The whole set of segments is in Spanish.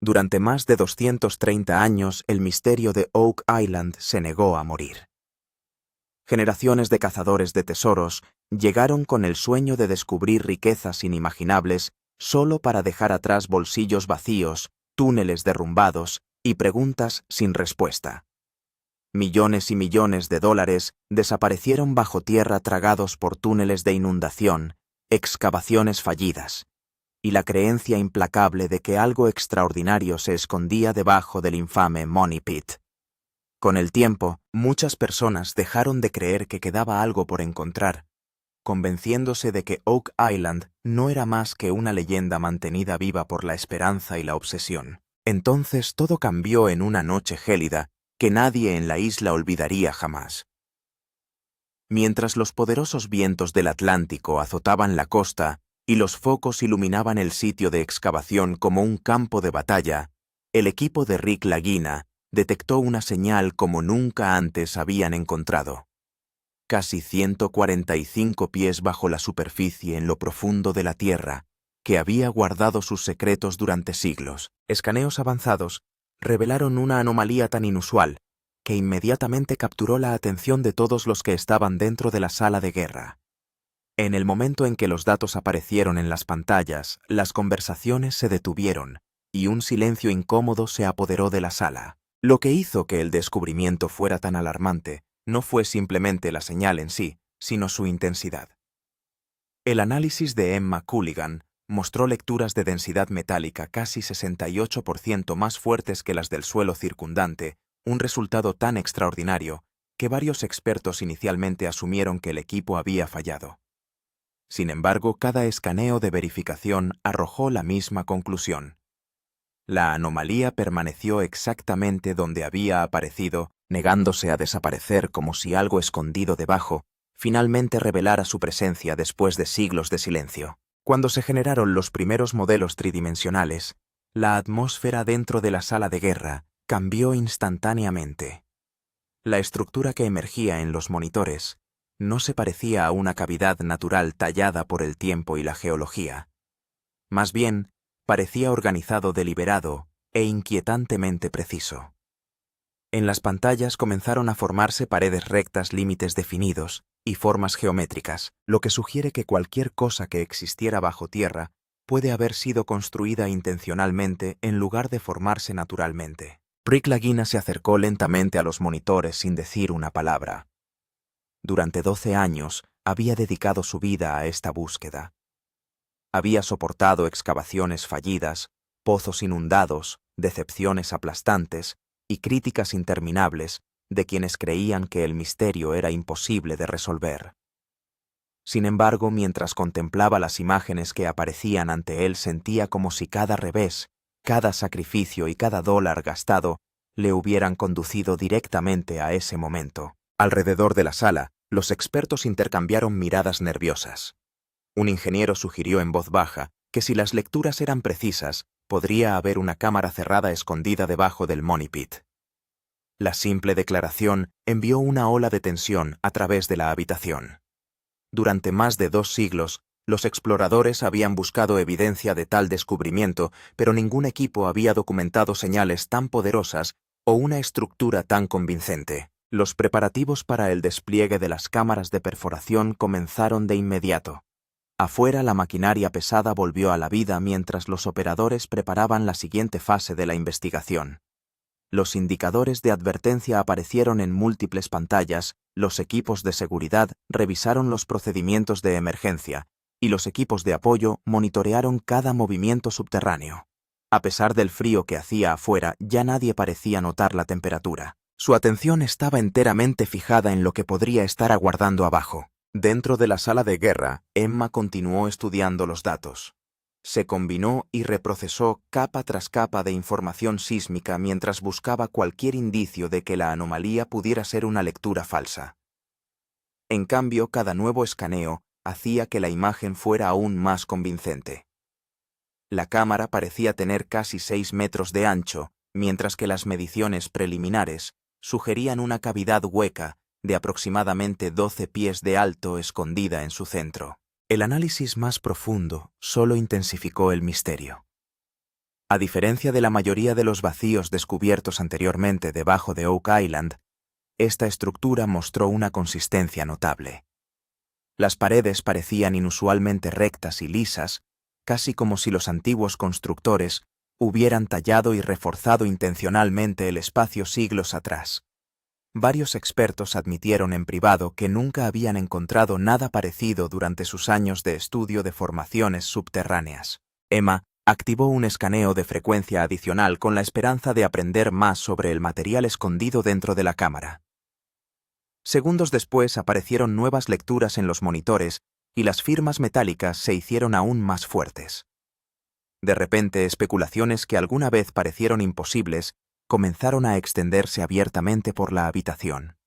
Durante más de 230 años, el misterio de Oak Island se negó a morir. Generaciones de cazadores de tesoros llegaron con el sueño de descubrir riquezas inimaginables solo para dejar atrás bolsillos vacíos, túneles derrumbados y preguntas sin respuesta. Millones y millones de dólares desaparecieron bajo tierra tragados por túneles de inundación, excavaciones fallidas, y la creencia implacable de que algo extraordinario se escondía debajo del infame Money Pit. Con el tiempo, muchas personas dejaron de creer que quedaba algo por encontrar, convenciéndose de que Oak Island no era más que una leyenda mantenida viva por la esperanza y la obsesión. Entonces todo cambió en una noche gélida que nadie en la isla olvidaría jamás. Mientras los poderosos vientos del Atlántico azotaban la costa y los focos iluminaban el sitio de excavación como un campo de batalla, el equipo de Rick Lagina detectó una señal como nunca antes habían encontrado. Casi 145 pies bajo la superficie en lo profundo de la Tierra, que había guardado sus secretos durante siglos. Escaneos avanzados revelaron una anomalía tan inusual que inmediatamente capturó la atención de todos los que estaban dentro de la sala de guerra. En el momento en que los datos aparecieron en las pantallas, las conversaciones se detuvieron y un silencio incómodo se apoderó de la sala. Lo que hizo que el descubrimiento fuera tan alarmante no fue simplemente la señal en sí, sino su intensidad. El análisis de Emma Culligan mostró lecturas de densidad metálica casi 68% más fuertes que las del suelo circundante, un resultado tan extraordinario que varios expertos inicialmente asumieron que el equipo había fallado. Sin embargo, cada escaneo de verificación arrojó la misma conclusión. La anomalía permaneció exactamente donde había aparecido, negándose a desaparecer como si algo escondido debajo finalmente revelara su presencia después de siglos de silencio. Cuando se generaron los primeros modelos tridimensionales, la atmósfera dentro de la sala de guerra cambió instantáneamente. La estructura que emergía en los monitores no se parecía a una cavidad natural tallada por el tiempo y la geología. Más bien, parecía organizado deliberado e inquietantemente preciso. En las pantallas comenzaron a formarse paredes rectas, límites definidos y formas geométricas, lo que sugiere que cualquier cosa que existiera bajo tierra puede haber sido construida intencionalmente en lugar de formarse naturalmente. Rick Lagina se acercó lentamente a los monitores sin decir una palabra. Durante 12 años había dedicado su vida a esta búsqueda. Había soportado excavaciones fallidas, pozos inundados, decepciones aplastantes y críticas interminables de quienes creían que el misterio era imposible de resolver. Sin embargo, mientras contemplaba las imágenes que aparecían ante él, sentía como si cada revés, cada sacrificio y cada dólar gastado le hubieran conducido directamente a ese momento. Alrededor de la sala, los expertos intercambiaron miradas nerviosas. Un ingeniero sugirió en voz baja que si las lecturas eran precisas, podría haber una cámara cerrada escondida debajo del Money Pit. La simple declaración envió una ola de tensión a través de la habitación. Durante más de 2 siglos, los exploradores habían buscado evidencia de tal descubrimiento, pero ningún equipo había documentado señales tan poderosas o una estructura tan convincente. Los preparativos para el despliegue de las cámaras de perforación comenzaron de inmediato. Afuera, la maquinaria pesada volvió a la vida mientras los operadores preparaban la siguiente fase de la investigación. Los indicadores de advertencia aparecieron en múltiples pantallas, los equipos de seguridad revisaron los procedimientos de emergencia y los equipos de apoyo monitorearon cada movimiento subterráneo. A pesar del frío que hacía afuera, ya nadie parecía notar la temperatura. Su atención estaba enteramente fijada en lo que podría estar aguardando abajo. Dentro de la sala de guerra, Emma continuó estudiando los datos. Se combinó y reprocesó capa tras capa de información sísmica mientras buscaba cualquier indicio de que la anomalía pudiera ser una lectura falsa. En cambio, cada nuevo escaneo hacía que la imagen fuera aún más convincente. La cámara parecía tener casi 6 metros de ancho, mientras que las mediciones preliminares sugerían una cavidad hueca de aproximadamente 12 pies de alto escondida en su centro. El análisis más profundo solo intensificó el misterio. A diferencia de la mayoría de los vacíos descubiertos anteriormente debajo de Oak Island, esta estructura mostró una consistencia notable. Las paredes parecían inusualmente rectas y lisas, casi como si los antiguos constructores hubieran tallado y reforzado intencionalmente el espacio siglos atrás. Varios expertos admitieron en privado que nunca habían encontrado nada parecido durante sus años de estudio de formaciones subterráneas. Emma activó un escaneo de frecuencia adicional con la esperanza de aprender más sobre el material escondido dentro de la cámara. Segundos después aparecieron nuevas lecturas en los monitores y las firmas metálicas se hicieron aún más fuertes. De repente, especulaciones que alguna vez parecieron imposibles comenzaron a extenderse abiertamente por la habitación.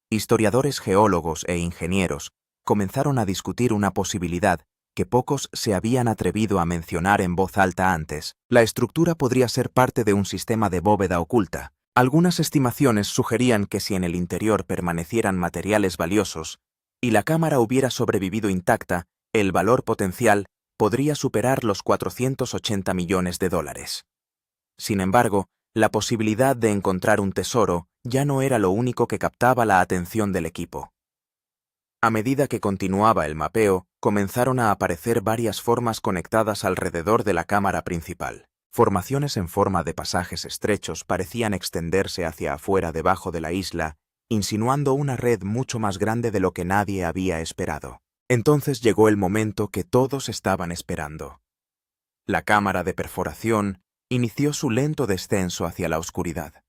Historiadores, geólogos e ingenieros comenzaron a discutir una posibilidad que pocos se habían atrevido a mencionar en voz alta antes. La estructura podría ser parte de un sistema de bóveda oculta. Algunas estimaciones sugerían que si en el interior permanecieran materiales valiosos y la cámara hubiera sobrevivido intacta, el valor potencial podría superar los 480 millones de dólares. Sin embargo, la posibilidad de encontrar un tesoro ya no era lo único que captaba la atención del equipo. A medida que continuaba el mapeo, comenzaron a aparecer varias formas conectadas alrededor de la cámara principal. Formaciones en forma de pasajes estrechos parecían extenderse hacia afuera debajo de la isla, insinuando una red mucho más grande de lo que nadie había esperado. Entonces llegó el momento que todos estaban esperando. La cámara de perforación inició su lento descenso hacia la oscuridad.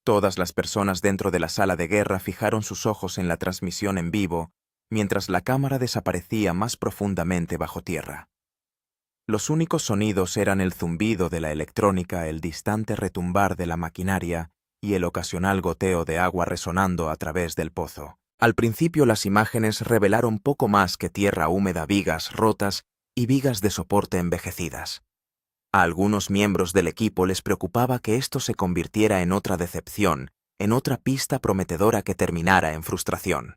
Todas las personas dentro de la sala de guerra fijaron sus ojos en la transmisión en vivo, mientras la cámara desaparecía más profundamente bajo tierra. Los únicos sonidos eran el zumbido de la electrónica, el distante retumbar de la maquinaria y el ocasional goteo de agua resonando a través del pozo. Al principio las imágenes revelaron poco más que tierra húmeda, vigas rotas y vigas de soporte envejecidas. A algunos miembros del equipo les preocupaba que esto se convirtiera en otra decepción, en otra pista prometedora que terminara en frustración.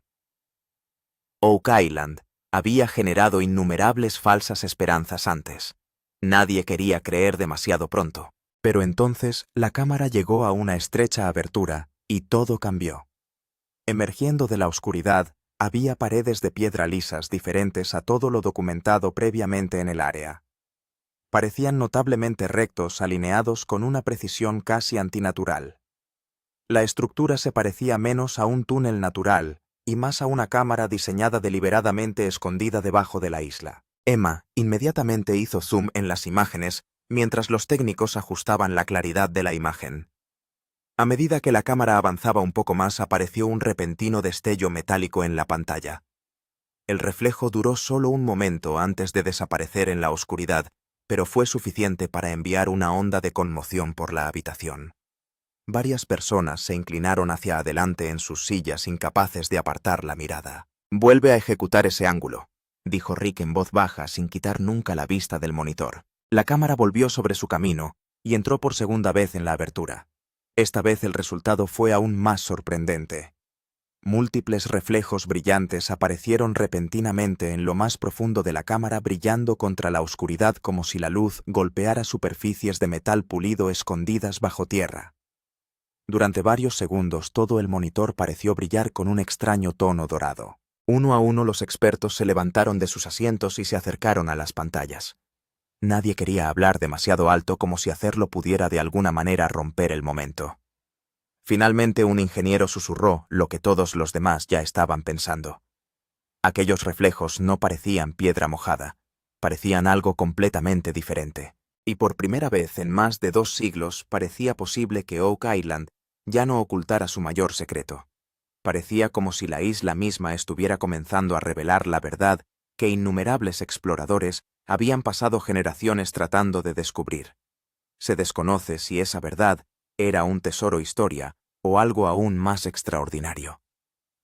Oak Island había generado innumerables falsas esperanzas antes. Nadie quería creer demasiado pronto. Pero entonces la cámara llegó a una estrecha abertura y todo cambió. Emergiendo de la oscuridad, había paredes de piedra lisas diferentes a todo lo documentado previamente en el área. Parecían notablemente rectos, alineados con una precisión casi antinatural. La estructura se parecía menos a un túnel natural y más a una cámara diseñada deliberadamente escondida debajo de la isla. Emma inmediatamente hizo zoom en las imágenes mientras los técnicos ajustaban la claridad de la imagen. A medida que la cámara avanzaba un poco más, apareció un repentino destello metálico en la pantalla. El reflejo duró solo un momento antes de desaparecer en la oscuridad, pero fue suficiente para enviar una onda de conmoción por la habitación. Varias personas se inclinaron hacia adelante en sus sillas, incapaces de apartar la mirada. «Vuelve a ejecutar ese ángulo», dijo Rick en voz baja, sin quitar nunca la vista del monitor. La cámara volvió sobre su camino y entró por segunda vez en la abertura. Esta vez el resultado fue aún más sorprendente. Múltiples reflejos brillantes aparecieron repentinamente en lo más profundo de la cámara, brillando contra la oscuridad como si la luz golpeara superficies de metal pulido escondidas bajo tierra. Durante varios segundos todo el monitor pareció brillar con un extraño tono dorado. Uno a uno los expertos se levantaron de sus asientos y se acercaron a las pantallas. Nadie quería hablar demasiado alto, como si hacerlo pudiera de alguna manera romper el momento. Finalmente un ingeniero susurró lo que todos los demás ya estaban pensando. Aquellos reflejos no parecían piedra mojada, parecían algo completamente diferente. Y por primera vez en más de 2 siglos parecía posible que Oak Island ya no ocultara su mayor secreto. Parecía como si la isla misma estuviera comenzando a revelar la verdad que innumerables exploradores habían pasado generaciones tratando de descubrir. Se desconoce si esa verdad era un tesoro historia o algo aún más extraordinario.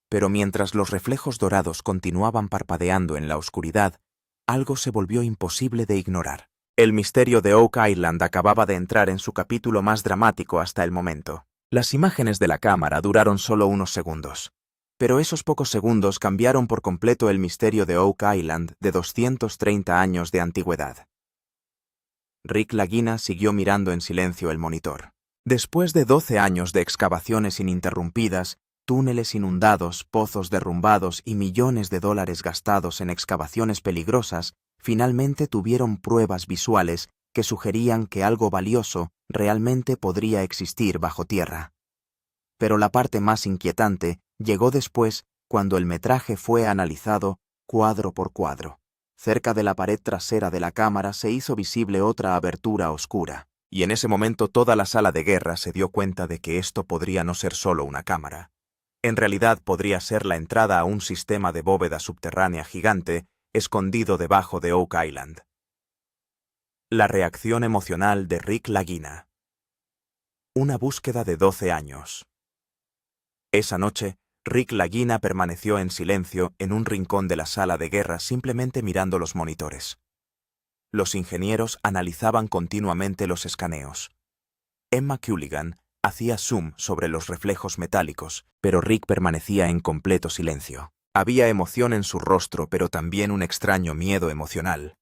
Pero mientras los reflejos dorados continuaban parpadeando en la oscuridad, algo se volvió imposible de ignorar. El misterio de Oak Island acababa de entrar en su capítulo más dramático hasta el momento. Las imágenes de la cámara duraron solo unos segundos, pero esos pocos segundos cambiaron por completo el misterio de Oak Island de 230 años de antigüedad. Rick Lagina siguió mirando en silencio el monitor. Después de 12 años de excavaciones ininterrumpidas, túneles inundados, pozos derrumbados y millones de dólares gastados en excavaciones peligrosas, finalmente tuvieron pruebas visuales que sugerían que algo valioso realmente podría existir bajo tierra. Pero la parte más inquietante llegó después, cuando el metraje fue analizado cuadro por cuadro. Cerca de la pared trasera de la cámara se hizo visible otra abertura oscura, y en ese momento toda la sala de guerra se dio cuenta de que esto podría no ser solo una cámara. En realidad podría ser la entrada a un sistema de bóveda subterránea gigante escondido debajo de Oak Island. La reacción emocional de Rick Lagina. Una búsqueda de 12 años. Esa noche, Rick Lagina permaneció en silencio en un rincón de la sala de guerra simplemente mirando los monitores. Los ingenieros analizaban continuamente los escaneos. Emma Culligan hacía zoom sobre los reflejos metálicos, pero Rick permanecía en completo silencio. Había emoción en su rostro, pero también un extraño miedo emocional.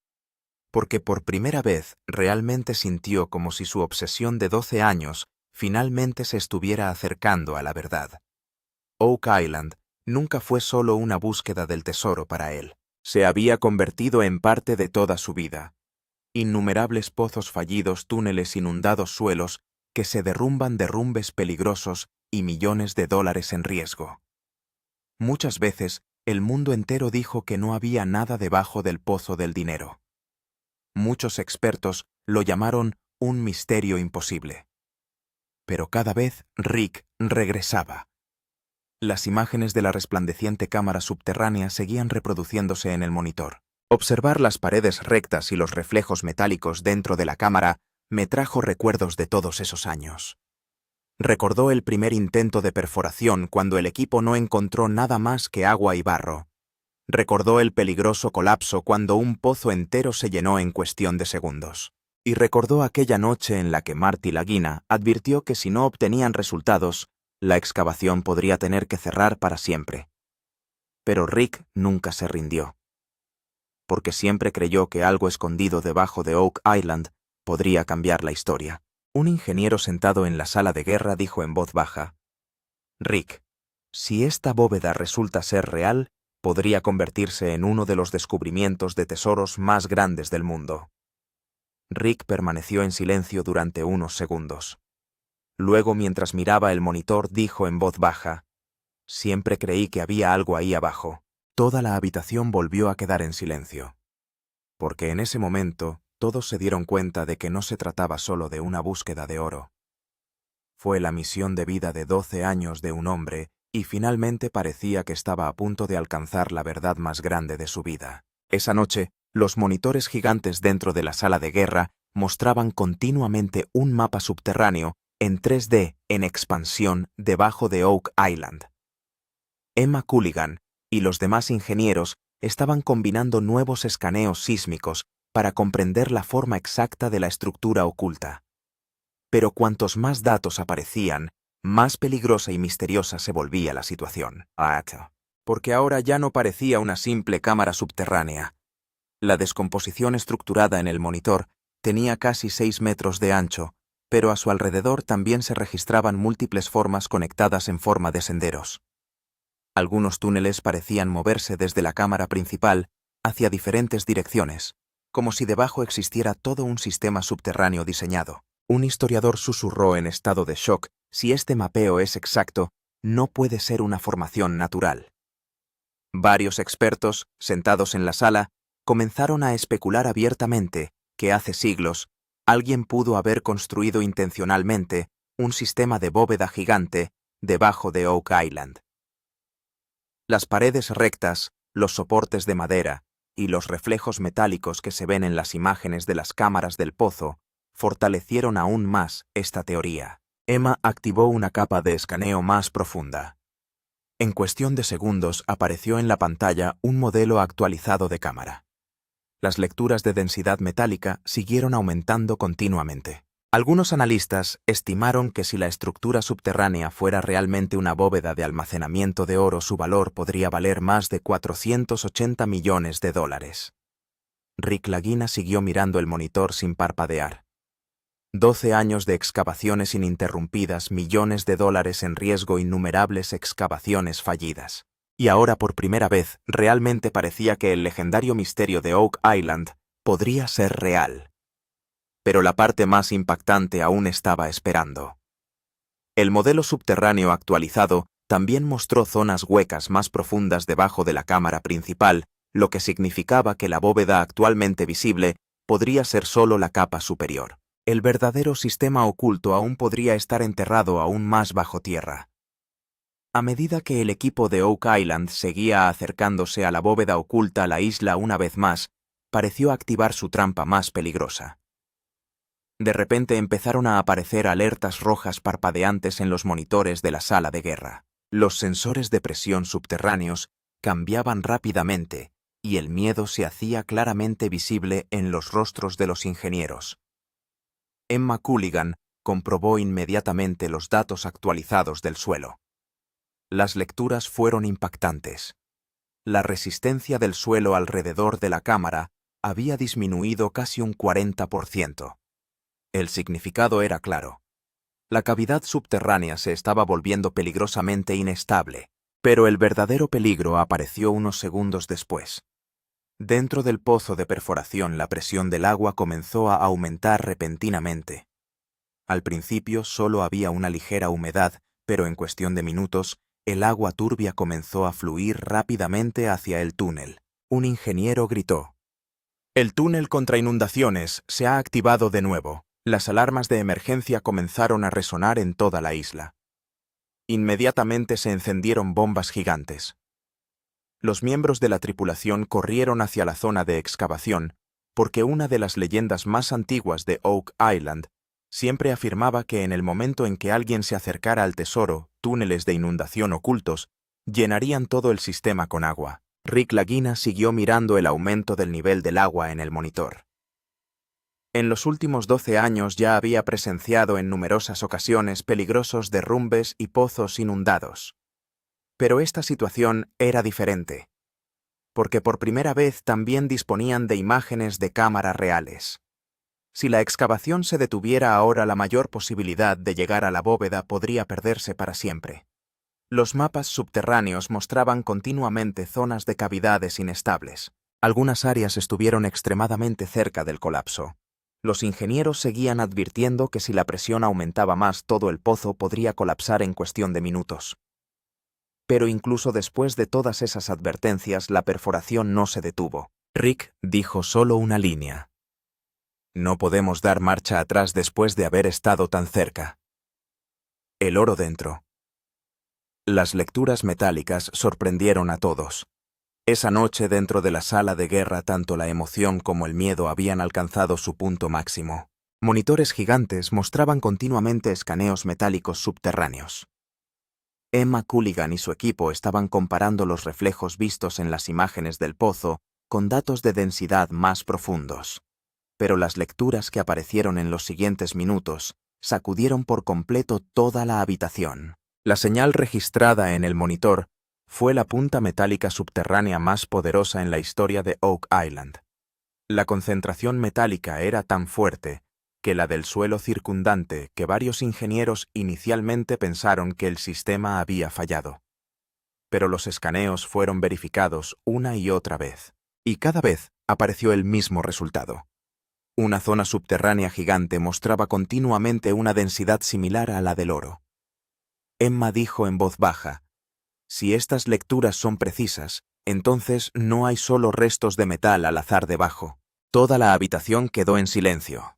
Porque por primera vez realmente sintió como si su obsesión de 12 años finalmente se estuviera acercando a la verdad. Oak Island nunca fue solo una búsqueda del tesoro para él. Se había convertido en parte de toda su vida. Innumerables pozos fallidos, túneles inundados, suelos que se derrumban, derrumbes peligrosos y millones de dólares en riesgo. Muchas veces, el mundo entero dijo que no había nada debajo del pozo del dinero. Muchos expertos lo llamaron un misterio imposible. Pero cada vez Rick regresaba. Las imágenes de la resplandeciente cámara subterránea seguían reproduciéndose en el monitor. Observar las paredes rectas y los reflejos metálicos dentro de la cámara me trajo recuerdos de todos esos años. Recordó el primer intento de perforación cuando el equipo no encontró nada más que agua y barro. Recordó el peligroso colapso cuando un pozo entero se llenó en cuestión de segundos. Y recordó aquella noche en la que Marty Lagina advirtió que si no obtenían resultados, la excavación podría tener que cerrar para siempre. Pero Rick nunca se rindió. Porque siempre creyó que algo escondido debajo de Oak Island podría cambiar la historia. Un ingeniero sentado en la sala de guerra dijo en voz baja: Rick, si esta bóveda resulta ser real, podría convertirse en uno de los descubrimientos de tesoros más grandes del mundo. Rick permaneció en silencio durante unos segundos. Luego, mientras miraba el monitor, dijo en voz baja: siempre creí que había algo ahí abajo. Toda la habitación volvió a quedar en silencio. Porque en ese momento, todos se dieron cuenta de que no se trataba solo de una búsqueda de oro. Fue la misión de vida de 12 años de un hombre, y finalmente parecía que estaba a punto de alcanzar la verdad más grande de su vida. Esa noche, los monitores gigantes dentro de la sala de guerra mostraban continuamente un mapa subterráneo en 3D en expansión debajo de Oak Island. Emma Culligan y los demás ingenieros estaban combinando nuevos escaneos sísmicos para comprender la forma exacta de la estructura oculta. Pero cuantos más datos aparecían, más peligrosa y misteriosa se volvía la situación. Porque ahora ya no parecía una simple cámara subterránea. La descomposición estructurada en el monitor tenía casi 6 metros de ancho, pero a su alrededor también se registraban múltiples formas conectadas en forma de senderos. Algunos túneles parecían moverse desde la cámara principal hacia diferentes direcciones, como si debajo existiera todo un sistema subterráneo diseñado. Un historiador susurró en estado de shock: si este mapeo es exacto, no puede ser una formación natural. Varios expertos, sentados en la sala, comenzaron a especular abiertamente que hace siglos alguien pudo haber construido intencionalmente un sistema de bóveda gigante debajo de Oak Island. Las paredes rectas, los soportes de madera y los reflejos metálicos que se ven en las imágenes de las cámaras del pozo fortalecieron aún más esta teoría. Emma activó una capa de escaneo más profunda. En cuestión de segundos apareció en la pantalla un modelo actualizado de cámara. Las lecturas de densidad metálica siguieron aumentando continuamente. Algunos analistas estimaron que si la estructura subterránea fuera realmente una bóveda de almacenamiento de oro, su valor podría valer más de $480 millones. Rick Lagina siguió mirando el monitor sin parpadear. 12 años de excavaciones ininterrumpidas, millones de dólares en riesgo, innumerables excavaciones fallidas. Y ahora por primera vez realmente parecía que el legendario misterio de Oak Island podría ser real. Pero la parte más impactante aún estaba esperando. El modelo subterráneo actualizado también mostró zonas huecas más profundas debajo de la cámara principal, lo que significaba que la bóveda actualmente visible podría ser solo la capa superior. El verdadero sistema oculto aún podría estar enterrado aún más bajo tierra. A medida que el equipo de Oak Island seguía acercándose a la bóveda oculta, la isla una vez más pareció activar su trampa más peligrosa. De repente empezaron a aparecer alertas rojas parpadeantes en los monitores de la sala de guerra. Los sensores de presión subterráneos cambiaban rápidamente y el miedo se hacía claramente visible en los rostros de los ingenieros. Emma Culligan comprobó inmediatamente los datos actualizados del suelo. Las lecturas fueron impactantes. La resistencia del suelo alrededor de la cámara había disminuido casi un 40%. El significado era claro. La cavidad subterránea se estaba volviendo peligrosamente inestable, pero el verdadero peligro apareció unos segundos después. Dentro del pozo de perforación, la presión del agua comenzó a aumentar repentinamente. Al principio solo había una ligera humedad, pero en cuestión de minutos, el agua turbia comenzó a fluir rápidamente hacia el túnel. Un ingeniero gritó: «El túnel contra inundaciones se ha activado de nuevo». Las alarmas de emergencia comenzaron a resonar en toda la isla. Inmediatamente se encendieron bombas gigantes. Los miembros de la tripulación corrieron hacia la zona de excavación, porque una de las leyendas más antiguas de Oak Island siempre afirmaba que en el momento en que alguien se acercara al tesoro, túneles de inundación ocultos llenarían todo el sistema con agua. Rick Lagina siguió mirando el aumento del nivel del agua en el monitor. En los últimos 12 años ya había presenciado en numerosas ocasiones peligrosos derrumbes y pozos inundados. Pero esta situación era diferente, porque por primera vez también disponían de imágenes de cámara reales. Si la excavación se detuviera ahora, la mayor posibilidad de llegar a la bóveda podría perderse para siempre. Los mapas subterráneos mostraban continuamente zonas de cavidades inestables. Algunas áreas estuvieron extremadamente cerca del colapso. Los ingenieros seguían advirtiendo que si la presión aumentaba más, todo el pozo podría colapsar en cuestión de minutos. Pero incluso después de todas esas advertencias, la perforación no se detuvo. Rick dijo solo una línea: «No podemos dar marcha atrás después de haber estado tan cerca». El oro dentro. Las lecturas metálicas sorprendieron a todos. Esa noche dentro de la sala de guerra, tanto la emoción como el miedo habían alcanzado su punto máximo. Monitores gigantes mostraban continuamente escaneos metálicos subterráneos. Emma Culligan y su equipo estaban comparando los reflejos vistos en las imágenes del pozo con datos de densidad más profundos. Pero las lecturas que aparecieron en los siguientes minutos sacudieron por completo toda la habitación. La señal registrada en el monitor fue la punta metálica subterránea más poderosa en la historia de Oak Island. La concentración metálica era tan fuerte que la del suelo circundante que varios ingenieros inicialmente pensaron que el sistema había fallado. Pero los escaneos fueron verificados una y otra vez, y cada vez apareció el mismo resultado. Una zona subterránea gigante mostraba continuamente una densidad similar a la del oro. Emma dijo en voz baja: «Si estas lecturas son precisas, entonces no hay solo restos de metal al azar debajo». Toda la habitación quedó en silencio,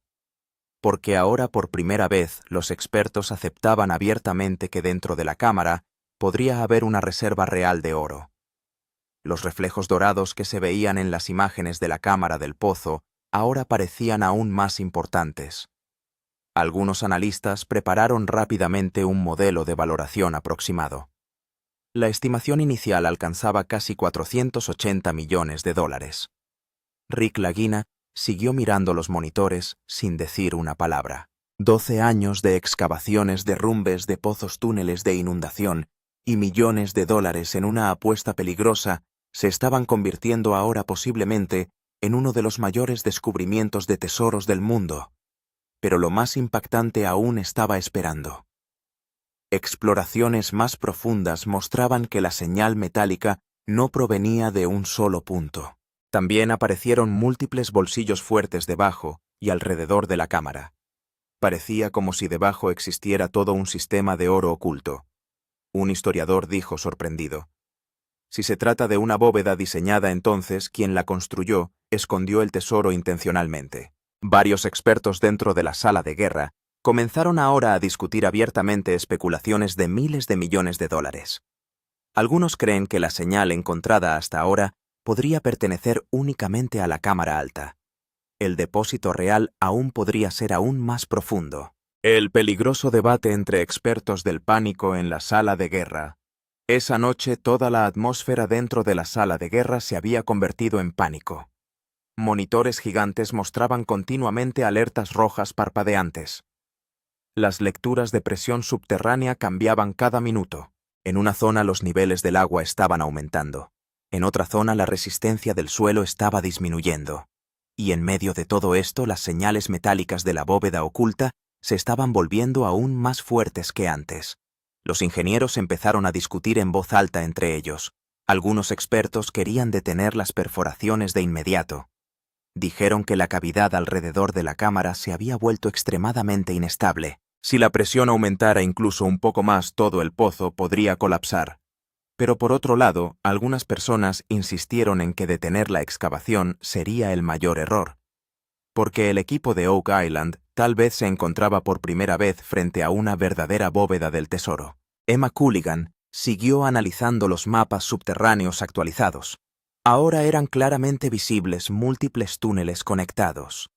porque ahora por primera vez los expertos aceptaban abiertamente que dentro de la cámara podría haber una reserva real de oro. Los reflejos dorados que se veían en las imágenes de la cámara del pozo ahora parecían aún más importantes. Algunos analistas prepararon rápidamente un modelo de valoración aproximado. La estimación inicial alcanzaba casi 480 millones de dólares. Rick Lagina siguió mirando los monitores sin decir una palabra. 12 años de excavaciones, derrumbes de pozos, túneles de inundación y millones de dólares en una apuesta peligrosa se estaban convirtiendo ahora posiblemente en uno de los mayores descubrimientos de tesoros del mundo. Pero lo más impactante aún estaba esperando. Exploraciones más profundas mostraban que la señal metálica no provenía de un solo punto. También aparecieron múltiples bolsillos fuertes debajo y alrededor de la cámara. Parecía como si debajo existiera todo un sistema de oro oculto. Un historiador dijo sorprendido: si se trata de una bóveda diseñada entonces, quien la construyó escondió el tesoro intencionalmente. Varios expertos dentro de la sala de guerra comenzaron ahora a discutir abiertamente especulaciones de miles de millones de dólares. Algunos creen que la señal encontrada hasta ahora podría pertenecer únicamente a la cámara alta. El depósito real aún podría ser aún más profundo. El peligroso debate entre expertos del pánico en la sala de guerra. Esa noche toda la atmósfera dentro de la sala de guerra se había convertido en pánico. Monitores gigantes mostraban continuamente alertas rojas parpadeantes. Las lecturas de presión subterránea cambiaban cada minuto. En una zona los niveles del agua estaban aumentando. En otra zona la resistencia del suelo estaba disminuyendo. Y en medio de todo esto las señales metálicas de la bóveda oculta se estaban volviendo aún más fuertes que antes. Los ingenieros empezaron a discutir en voz alta entre ellos. Algunos expertos querían detener las perforaciones de inmediato. Dijeron que la cavidad alrededor de la cámara se había vuelto extremadamente inestable. Si la presión aumentara incluso un poco más, todo el pozo podría colapsar. Pero por otro lado, algunas personas insistieron en que detener la excavación sería el mayor error, porque el equipo de Oak Island tal vez se encontraba por primera vez frente a una verdadera bóveda del tesoro. Emma Culligan siguió analizando los mapas subterráneos actualizados. Ahora eran claramente visibles múltiples túneles conectados.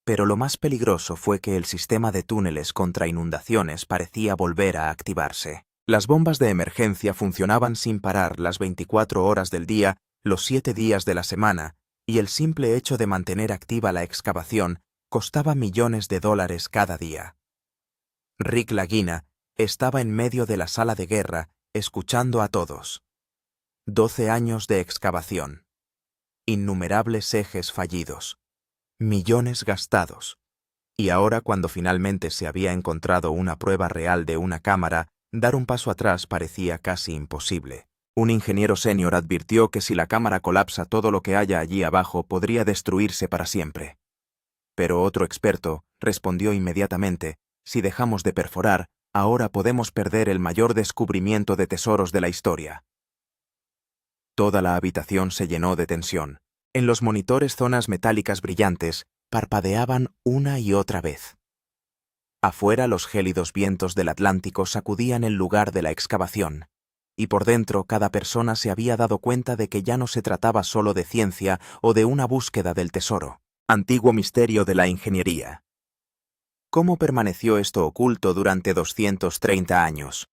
Pero lo más peligroso fue que el sistema de túneles contra inundaciones parecía volver a activarse. Las bombas de emergencia funcionaban sin parar las 24 horas del día, los 7 días de la semana, y el simple hecho de mantener activa la excavación costaba millones de dólares cada día. Rick Lagina estaba en medio de la sala de guerra, escuchando a todos. 12 años de excavación. Innumerables ejes fallidos. Millones gastados. Y ahora, cuando finalmente se había encontrado una prueba real de una cámara, dar un paso atrás parecía casi imposible. Un ingeniero senior advirtió que si la cámara colapsa, todo lo que haya allí abajo podría destruirse para siempre. Pero otro experto respondió inmediatamente: si dejamos de perforar, ahora podemos perder el mayor descubrimiento de tesoros de la historia. Toda la habitación se llenó de tensión. En los monitores zonas metálicas brillantes parpadeaban una y otra vez. Afuera los gélidos vientos del Atlántico sacudían el lugar de la excavación, y por dentro cada persona se había dado cuenta de que ya no se trataba solo de ciencia o de una búsqueda del tesoro, antiguo misterio de la ingeniería. ¿Cómo permaneció esto oculto durante 230 años?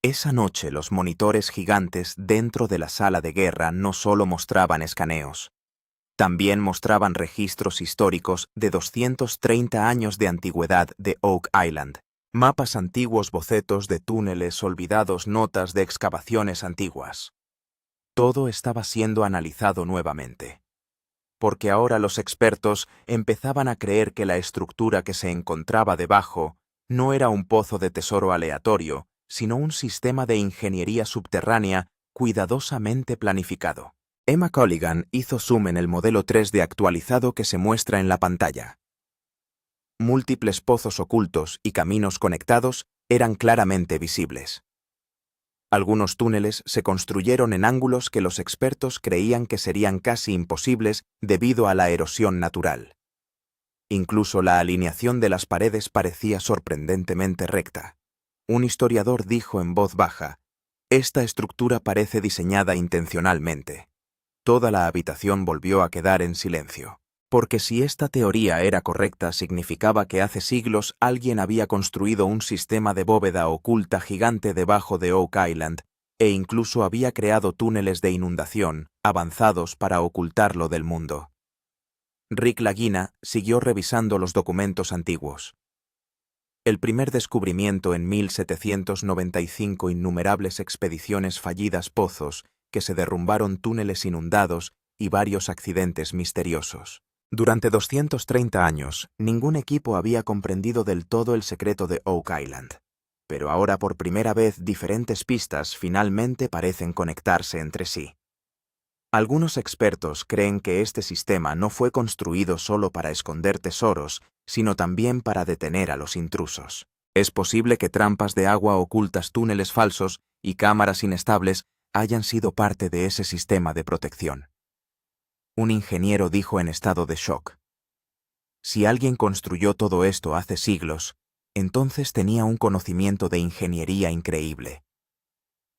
Esa noche los monitores gigantes dentro de la sala de guerra no solo mostraban escaneos, también mostraban registros históricos de 230 años de antigüedad de Oak Island, mapas antiguos, bocetos de túneles olvidados, notas de excavaciones antiguas. Todo estaba siendo analizado nuevamente, porque ahora los expertos empezaban a creer que la estructura que se encontraba debajo no era un pozo de tesoro aleatorio, sino un sistema de ingeniería subterránea cuidadosamente planificado. Emma Culligan hizo zoom en el modelo 3D actualizado que se muestra en la pantalla. Múltiples pozos ocultos y caminos conectados eran claramente visibles. Algunos túneles se construyeron en ángulos que los expertos creían que serían casi imposibles debido a la erosión natural. Incluso la alineación de las paredes parecía sorprendentemente recta. Un historiador dijo en voz baja: esta estructura parece diseñada intencionalmente. Toda la habitación volvió a quedar en silencio, porque si esta teoría era correcta significaba que hace siglos alguien había construido un sistema de bóveda oculta gigante debajo de Oak Island e incluso había creado túneles de inundación avanzados para ocultarlo del mundo. Rick Lagina siguió revisando los documentos antiguos. El primer descubrimiento en 1795, innumerables expediciones fallidas, pozos que se derrumbaron, túneles inundados y varios accidentes misteriosos. Durante 230 años, ningún equipo había comprendido del todo el secreto de Oak Island. Pero ahora por primera vez diferentes pistas finalmente parecen conectarse entre sí. Algunos expertos creen que este sistema no fue construido solo para esconder tesoros, sino también para detener a los intrusos. Es posible que trampas de agua ocultas, túneles falsos y cámaras inestables hayan sido parte de ese sistema de protección. Un ingeniero dijo en estado de shock: si alguien construyó todo esto hace siglos, entonces tenía un conocimiento de ingeniería increíble.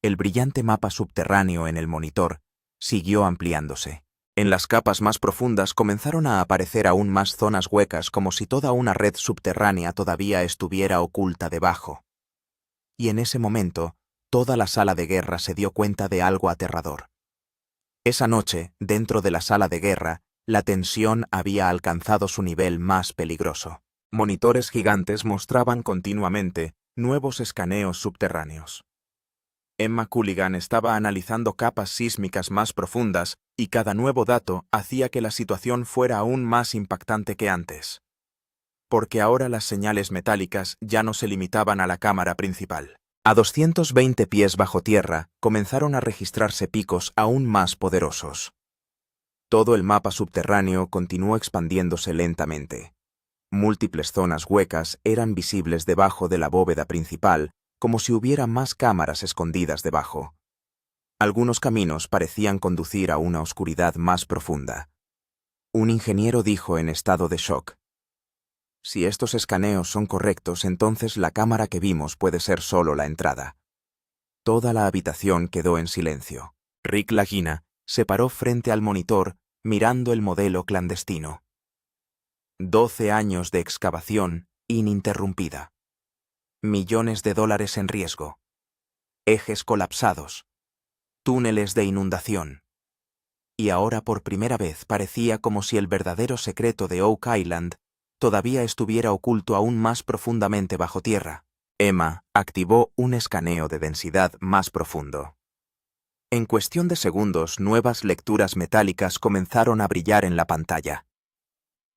El brillante mapa subterráneo en el monitor siguió ampliándose. En las capas más profundas comenzaron a aparecer aún más zonas huecas, como si toda una red subterránea todavía estuviera oculta debajo. Y en ese momento, toda la sala de guerra se dio cuenta de algo aterrador. Esa noche, dentro de la sala de guerra, la tensión había alcanzado su nivel más peligroso. Monitores gigantes mostraban continuamente nuevos escaneos subterráneos. Emma Culligan estaba analizando capas sísmicas más profundas y cada nuevo dato hacía que la situación fuera aún más impactante que antes. Porque ahora las señales metálicas ya no se limitaban a la cámara principal. A 220 pies bajo tierra comenzaron a registrarse picos aún más poderosos. Todo el mapa subterráneo continuó expandiéndose lentamente. Múltiples zonas huecas eran visibles debajo de la bóveda principal, como si hubiera más cámaras escondidas debajo. Algunos caminos parecían conducir a una oscuridad más profunda. Un ingeniero dijo en estado de shock: si estos escaneos son correctos, entonces la cámara que vimos puede ser solo la entrada. Toda la habitación quedó en silencio. Rick Lagina se paró frente al monitor, mirando el modelo clandestino. 12 años de excavación ininterrumpida. Millones de dólares en riesgo. Ejes colapsados. Túneles de inundación. Y ahora por primera vez parecía como si el verdadero secreto de Oak Island todavía estuviera oculto aún más profundamente bajo tierra. Emma activó un escaneo de densidad más profundo. En cuestión de segundos, nuevas lecturas metálicas comenzaron a brillar en la pantalla.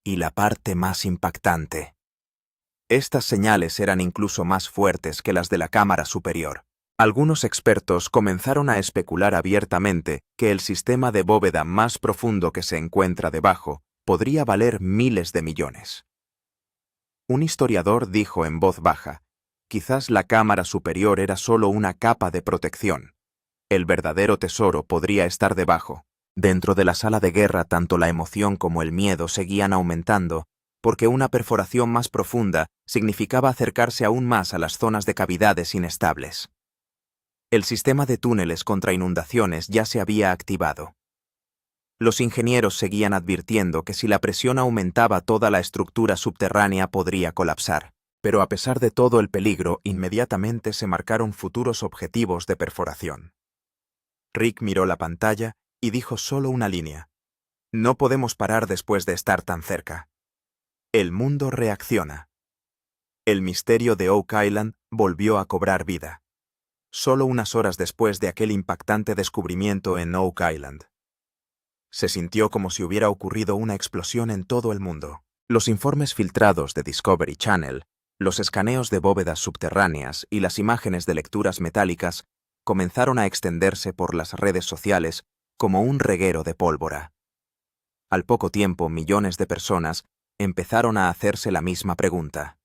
Y la parte más impactante: estas señales eran incluso más fuertes que las de la cámara superior. Algunos expertos comenzaron a especular abiertamente que el sistema de bóveda más profundo que se encuentra debajo podría valer miles de millones. Un historiador dijo en voz baja: quizás la cámara superior era solo una capa de protección. El verdadero tesoro podría estar debajo. Dentro de la sala de guerra, tanto la emoción como el miedo seguían aumentando, porque una perforación más profunda significaba acercarse aún más a las zonas de cavidades inestables. El sistema de túneles contra inundaciones ya se había activado. Los ingenieros seguían advirtiendo que si la presión aumentaba, toda la estructura subterránea podría colapsar. Pero a pesar de todo el peligro, inmediatamente se marcaron futuros objetivos de perforación. Rick miró la pantalla y dijo solo una línea: no podemos parar después de estar tan cerca. El mundo reacciona. El misterio de Oak Island volvió a cobrar vida. Solo unas horas después de aquel impactante descubrimiento en Oak Island. Se sintió como si hubiera ocurrido una explosión en todo el mundo. Los informes filtrados de Discovery Channel, los escaneos de bóvedas subterráneas y las imágenes de lecturas metálicas comenzaron a extenderse por las redes sociales como un reguero de pólvora. Al poco tiempo, millones de personas empezaron a hacerse la misma pregunta.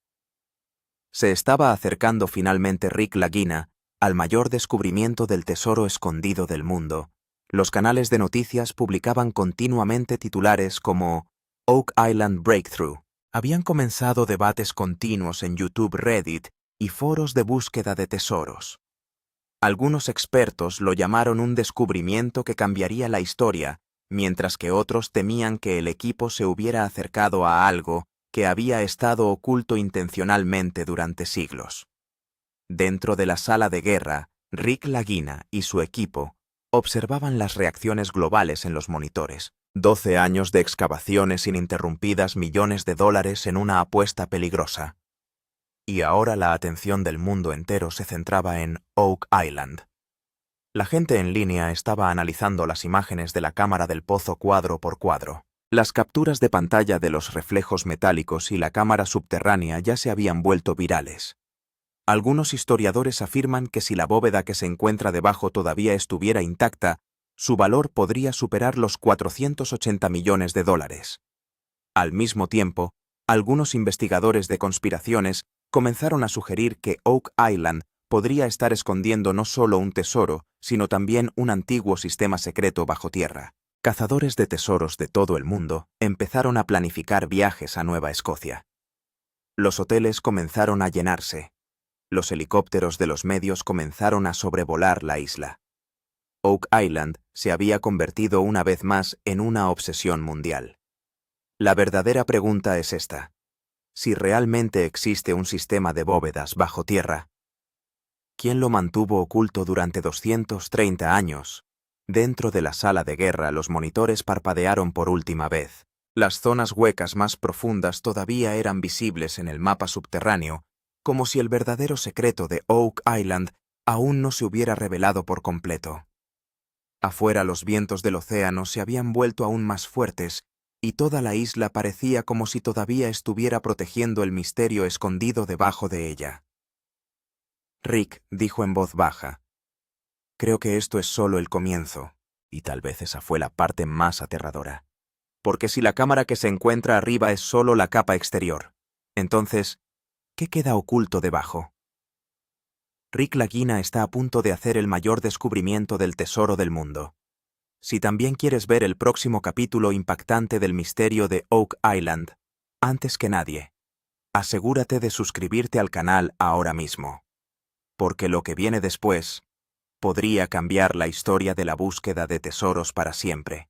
Se estaba acercando finalmente Rick Lagina al mayor descubrimiento del tesoro escondido del mundo. Los canales de noticias publicaban continuamente titulares como Oak Island Breakthrough. Habían comenzado debates continuos en YouTube, Reddit y foros de búsqueda de tesoros. Algunos expertos lo llamaron un descubrimiento que cambiaría la historia, mientras que otros temían que el equipo se hubiera acercado a algo que había estado oculto intencionalmente durante siglos. Dentro de la sala de guerra, Rick Lagina y su equipo observaban las reacciones globales en los monitores. 12 años de excavaciones ininterrumpidas, millones de dólares en una apuesta peligrosa. Y ahora la atención del mundo entero se centraba en Oak Island. La gente en línea estaba analizando las imágenes de la cámara del pozo cuadro por cuadro. Las capturas de pantalla de los reflejos metálicos y la cámara subterránea ya se habían vuelto virales. Algunos historiadores afirman que si la bóveda que se encuentra debajo todavía estuviera intacta, su valor podría superar los 480 millones de dólares. Al mismo tiempo, algunos investigadores de conspiraciones comenzaron a sugerir que Oak Island podría estar escondiendo no solo un tesoro, sino también un antiguo sistema secreto bajo tierra. Cazadores de tesoros de todo el mundo empezaron a planificar viajes a Nueva Escocia. Los hoteles comenzaron a llenarse. Los helicópteros de los medios comenzaron a sobrevolar la isla. Oak Island se había convertido una vez más en una obsesión mundial. La verdadera pregunta es esta: si realmente existe un sistema de bóvedas bajo tierra, ¿quién lo mantuvo oculto durante 230 años? Dentro de la sala de guerra los monitores parpadearon por última vez. Las zonas huecas más profundas todavía eran visibles en el mapa subterráneo, como si el verdadero secreto de Oak Island aún no se hubiera revelado por completo. Afuera los vientos del océano se habían vuelto aún más fuertes, y toda la isla parecía como si todavía estuviera protegiendo el misterio escondido debajo de ella. Rick dijo en voz baja: «Creo que esto es solo el comienzo, y tal vez esa fue la parte más aterradora. Porque si la cámara que se encuentra arriba es solo la capa exterior, entonces, ¿qué queda oculto debajo?» Rick Lagina está a punto de hacer el mayor descubrimiento del tesoro del mundo. Si también quieres ver el próximo capítulo impactante del misterio de Oak Island, antes que nadie, asegúrate de suscribirte al canal ahora mismo. Porque lo que viene después podría cambiar la historia de la búsqueda de tesoros para siempre.